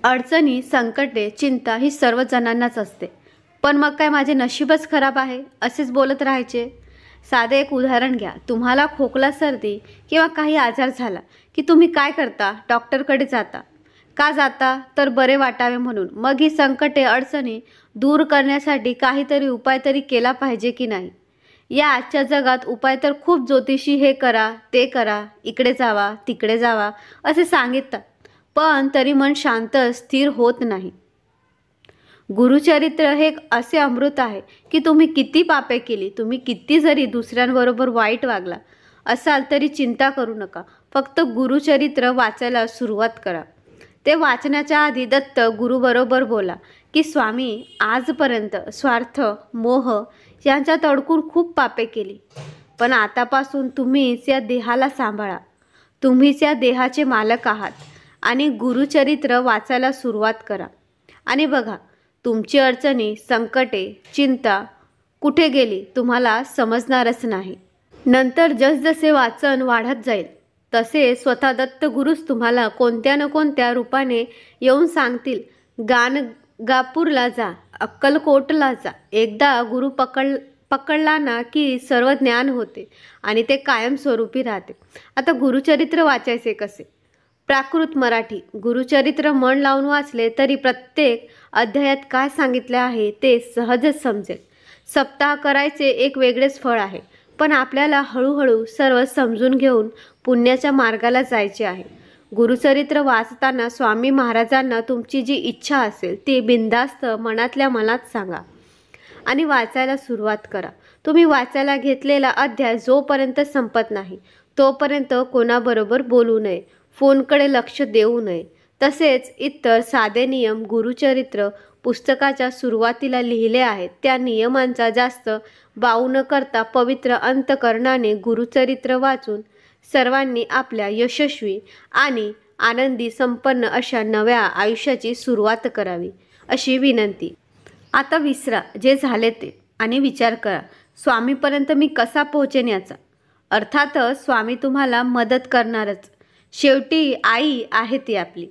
अडचणी, संकटे, चिंता ही सर्व जणांनाच असते. पण मग काय माझे नशीबच खराब आहे असेच बोलत राहायचे? साधे एक उदाहरण घ्या. तुम्हाला खोकला, सर्दी किंवा काही आजार झाला की तुम्ही काय करता? डॉक्टरकडे जाता. का जाता? तर बरे वाटावे म्हणून. मग ही संकटे, अडचणी दूर करण्यासाठी काहीतरी उपाय तरी केला पाहिजे की नाही? या आजच्या जगात उपाय तर खूप ज्योतिषी हे करा, ते करा, इकडे जावा, तिकडे जावा असे सांगिततात. पण तरी मन शांत, स्थिर होत नाही. गुरुचरित्र हे एक असे अमृत आहे की तुम्ही किती पापे केली, तुम्ही किती जरी दुसऱ्यांबरोबर वाईट वागला असाल तरी चिंता करू नका. फक्त गुरुचरित्र वाचायला सुरुवात करा. ते वाचण्याच्या आधी दत्त गुरुबरोबर बोला की स्वामी, आजपर्यंत स्वार्थ, मोह यांच्यात अडकून खूप पापे केली. पण आतापासून तुम्हीच या देहाला सांभाळा. तुम्हीच या देहाचे मालक आहात आणि गुरुचरित्र वाचायला सुरुवात करा. आणि बघा, तुमची अडचणी, संकटे, चिंता कुठे गेली तुम्हाला समजणारच नाही. नंतर जसजसे वाचन वाढत जाईल तसे स्वतः दत्त गुरुच तुम्हाला कोणत्या न कोणत्या रूपाने येऊन सांगतील, गाणगापूरला जा, अक्कलकोटला जा. एकदा गुरु पकडला ना की सर्व ज्ञान होते आणि ते कायमस्वरूपी राहते. आता गुरुचरित्र वाचायचे कसे? प्राकृत मराठी गुरुचरित्र मन लावून वाचले तरी प्रत्येक अध्यायात काय सांगितले आहे ते सहजच समजेल. सप्ताह करायचे एक वेगळेच फळ आहे. पण आपल्याला हळूहळू सर्व समजून घेऊन पुण्याच्या मार्गाला जायचे आहे. गुरुचरित्र वाचताना स्वामी महाराजांना तुमची जी इच्छा असेल ती बिनधास्त मनातल्या मनात सांगा आणि वाचायला सुरुवात करा. तुम्ही वाचायला घेतलेला अध्याय जोपर्यंत संपत नाही तोपर्यंत कोणाबरोबर बोलू नये, फोनकडे लक्ष देऊ नये. तसेच इतर साधे नियम गुरुचरित्र पुस्तकाच्या सुरुवातीला लिहिले आहेत. त्या नियमांचा जास्त बाऊ न करता पवित्र अंतकरणाने गुरुचरित्र वाचून सर्वांनी आपल्या यशस्वी आणि आनंदी संपन्न अशा नव्या आयुष्याची सुरुवात करावी अशी विनंती. आता विसरा जे झाले ते आणि विचार करा, स्वामीपर्यंत मी कसा पोहोचेन याचा. अर्थातच स्वामी तुम्हाला मदत करणारच. शेवटी आई आहे ती आपली.